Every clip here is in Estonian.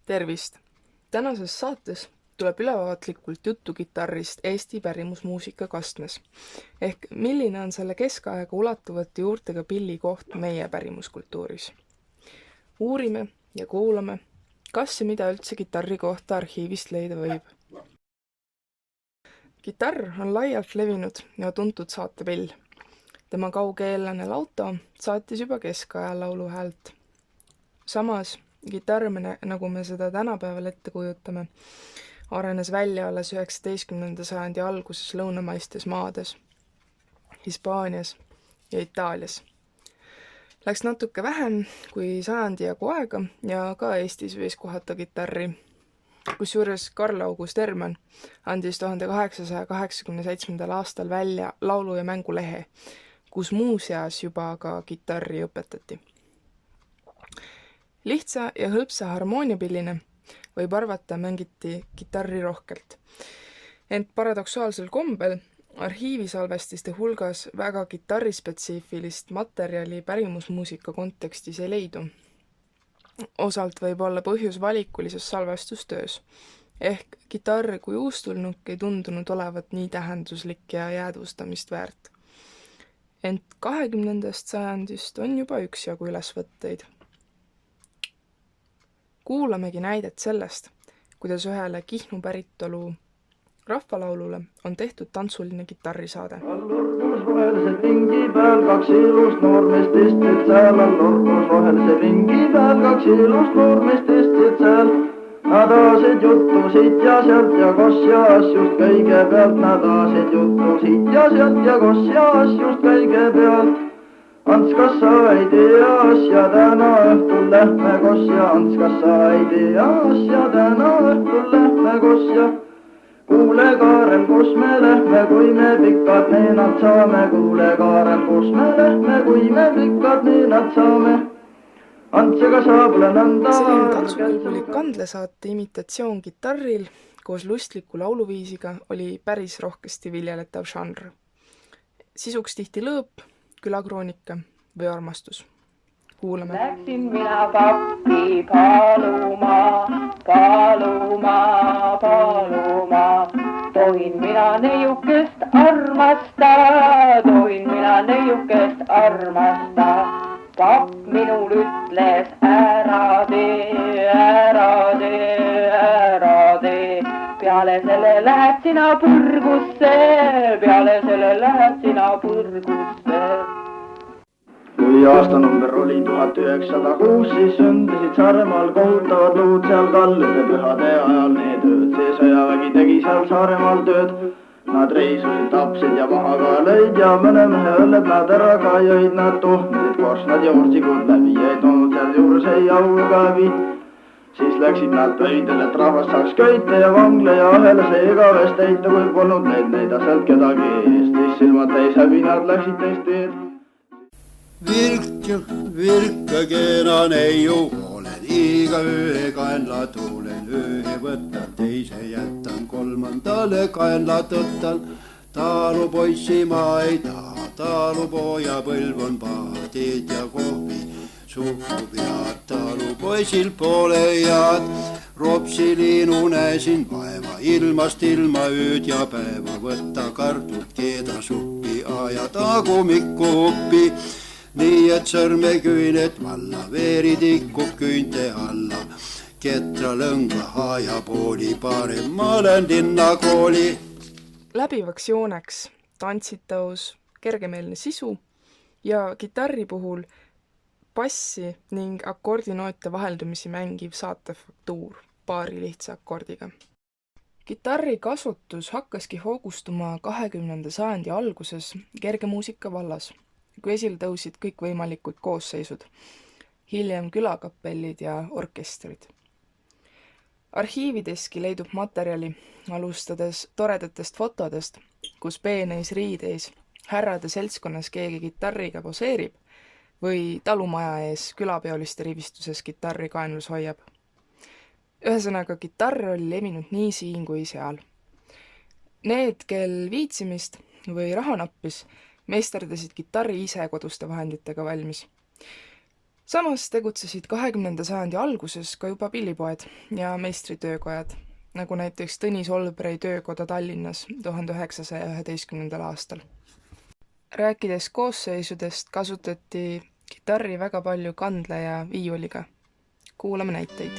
Tervist! Tänases saates tuleb ülevaatlikult juttu kitarrist Eesti pärimusmuusika kastmes. Ehk milline on selle keskaega ulatuvate juurtega pilli koht meie pärimuskultuuris. Uurime ja kuulame, kas ja mida üldse kitarri kohta arhiivist leida võib. Kitarr on laialt levinud ja tuntud saatepill. Tema kaugeellane lauto saatis juba keskajal lauluhäält. Samas, kitarr, nagu me seda tänapäeval ette kujutame, arenes välja alles 19. sajandi alguses lõunamaistes maades, Hispaanias ja Itaalias. Läks natuke vähem kui sajandi jagu aega ja ka Eestis võis kohata kitarri, kusjuures Karl August Erman andis 1887. aastal välja laulu- ja mängulehe, kus muuseas juba ka kitarri õpetati. Lihtsa ja hõlpsa harmooniapilline võib arvata mängiti kitarri rohkelt. Ent paradoksaalsel kombel arhiivisalvestiste hulgas väga kitarrispetsiifilist materjali pärimusmuusika kontekstis ei leidu. Osalt võib olla põhjus valikulises salvestustöös, ehk kitarr kui uustulnuk ei tundunud olevat nii tähenduslik ja jäädvustamist väärt. Ent 20. sajandist on juba üksjagu ülesvõtteid. Kuulamegi näidet sellest, kuidas ühele Kihnu päritolu rahvalaulule on tehtud tantsuline kitarrisaade. Allurgus rohelise pingi peal kaks ilust noormeest istsid seal, allurgus rohelise pingi peal kaks ilust noormeest istsid seal. Nad aasid juttu siit ja sealt ja kos ja asjust kõigepealt, nad aasid juttu siit ja sealt ja kos ja asjust kõigepealt. Ants, kas sa ei tea asja, täna õhtul lähme kosja, Ants, kas sa ei tea asja, täna õhtul lähme kosja. Kuule Kaarel, kus me lähme, kui me pikad neenad saame, kuule Kaarel, kus me lähme, kui me pikad neenad saame. Ants, ega sa pole nõnda... Selline tantsukõlbulik kandlesaate imitatsioon kitarril koos lustliku lauluviisiga oli päris rohkesti viljeletav žanr. Sisuks tihti lõõp, külakroonika või armastus. Kuulame. Läksin mina pappi paluma, tohin mina neiukest armasta, Papp minul ütles ära tee, peale selle lähed sina põrgusse. Kui aastanumber oli 1906, siis sündisid Saaremaal kohutavad luud seal kallide pühade ajal need ööd. See sõjavägi tegi seal Saaremaal tööd. Nad reisusid, tapsid ja maha ka lõid ja mõne mehe õlled nad ära ka jõid. Nad tuhmisid korsnad ja ursikud läbi, ei toonud seal juures ei au ega häbi. Siis läksid nad pöidele, et rahvas saaks köita ja vangla ja ahelase igavest heita, kui polnud neid sealt kedagi eest. Siis silmad täis häbi, nad läksid teist teed. Virkagena neiu, olen iga öö kaenla tuulen, ühe võtan, teise jätan, kolmandale kaenla tõttan. Taalupoissi ma ei taha, taalupoja põlv on paadid ja kohvi suhu pead. Taalupoisil pole head, ropsiliinu näsin vaeva, ilmast ilma ööd ja päeva. Võtta kartut, keeda suppi, aja tagumikku uppi. Nii et sõrmeküünet valla, veeri tikub küünte alla. Ketra lõnga haja pooli, parem ma olen linnakooli. Läbivaks jooneks tantsitavus, kergemeelne sisu ja kitarri puhul bassi ning akordinoote vaheldumisi mängiv saatefaktuur paari lihtsa akordiga. Kitarri kasutus hakkaski hoogustuma 20. sajandi alguses kergemuusika vallas, kui esile tõusid kõikvõimalikud koosseisud, hiljem külakapellid ja orkestrid. Arhiivideski leidub materjali, alustades toredatest fotodest, kus peeneis riideis härrade seltskonnas keegi kitarriga poseerib või talumaja ees külapeoliste rivistuses kitarri kaenlus hoiab. Ühesõnaga, kitarr oli levinud nii siin kui seal. Need, kel viitsimist või raha nappis, meisterdasid kitarri ise koduste vahenditega valmis. Samas tegutsesid 20. sajandi alguses ka juba pillipoed ja meistritöökojad, nagu näiteks Tõnis Olbrei töökoda Tallinnas 1911. aastal. Rääkides koosseisudest kasutati kitarri väga palju kandle ja viiuliga. Kuulame näiteid.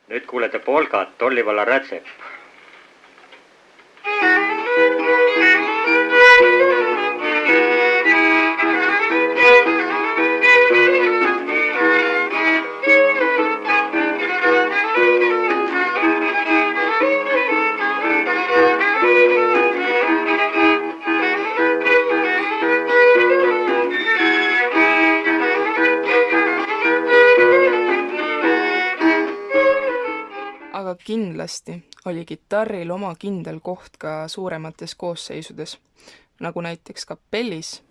Nüüd kuulete polkat Tollivalla Rätsep. Aga kindlasti oli kitarril oma kindel koht ka suuremates koosseisudes, nagu näiteks kapellis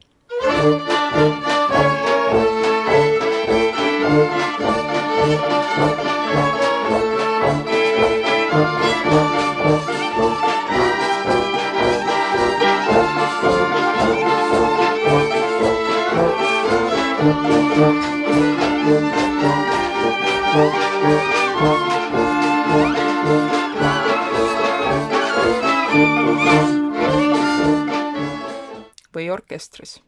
või orkestris.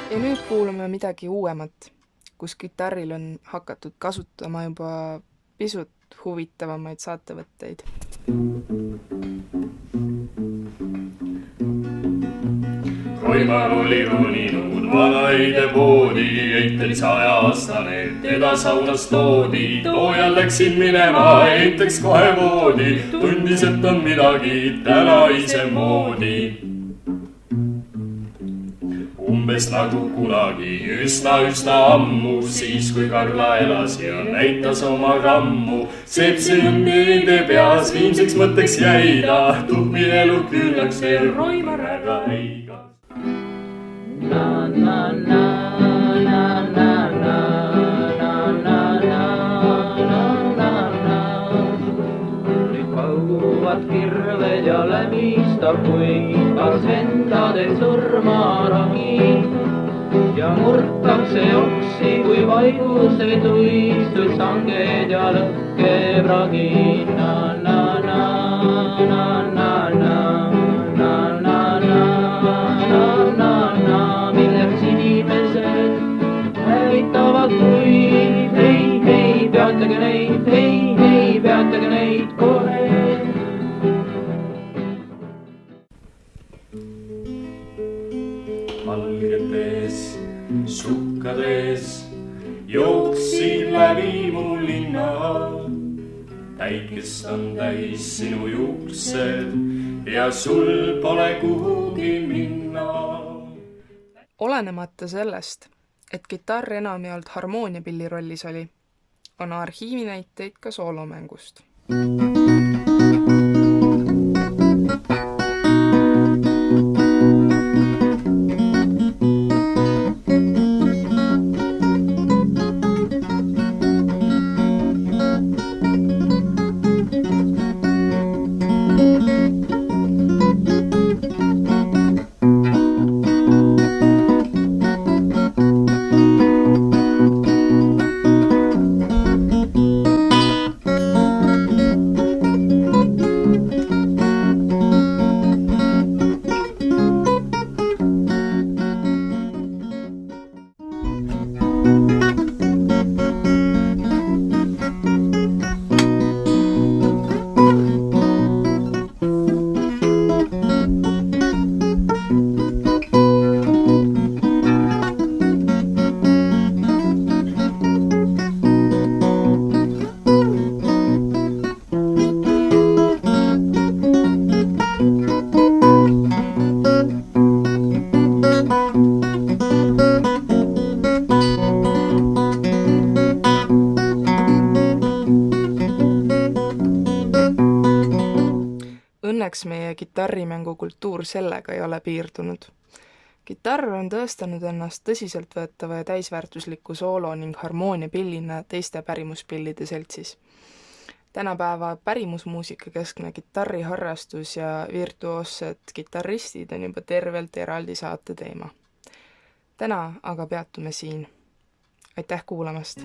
Ja nüüd kuulame midagi uuemat, kus kitarril on hakatud kasutama juba pisut huvitavamaid saatevõtteid. Roimal oli roninud vanaide poodi, eiteli 100-aastane, teda saunas toodi. Toojal läksin minema, eiteks kohe voodi, tundis, et on midagi täna ise moodi. Umbes nagu kunagi üsna ammu, siis kui Karla elas ja näitas oma rammu. Sepsi jundi peas viimseks mõtteks jäi ta, tuhmi elu küllaks veel Roimar ära heigas. Na na na na na na na na na na na. Nüüd pauguvad kirved ja lämistab kuivas vendade surmaragi. Ja murtakse oksi kui vaiguse tuistus sanged ja lõkkebragi. Na na na na na na na na na na na na. Milleks inimesed hävitavad kuid. Hei, hei, peatage neid, hei, hei, peatage neid kohe. Valgetes sukkades jooksin läbi mu linna. Päikest on täis sinu juuksed ja sul pole kuhugi minna. Olenemata sellest, et kitarr enamjaolt harmooniapilli rollis oli, on arhiivinäiteid ka soolomängust. Õnneks meie kitarrimängukultuur sellega ei ole piirdunud. Kitarr on tõestanud ennast tõsiseltvõetava ja täisväärtusliku soolo ning harmooniapillina teiste pärimuspillide seltsis. Tänapäeva pärimusmuusika keskne kitarriharrastus ja virtuoossed kitarristid on juba tervelt eraldi saate teema. Täna aga peatume siin. Aitäh kuulamast!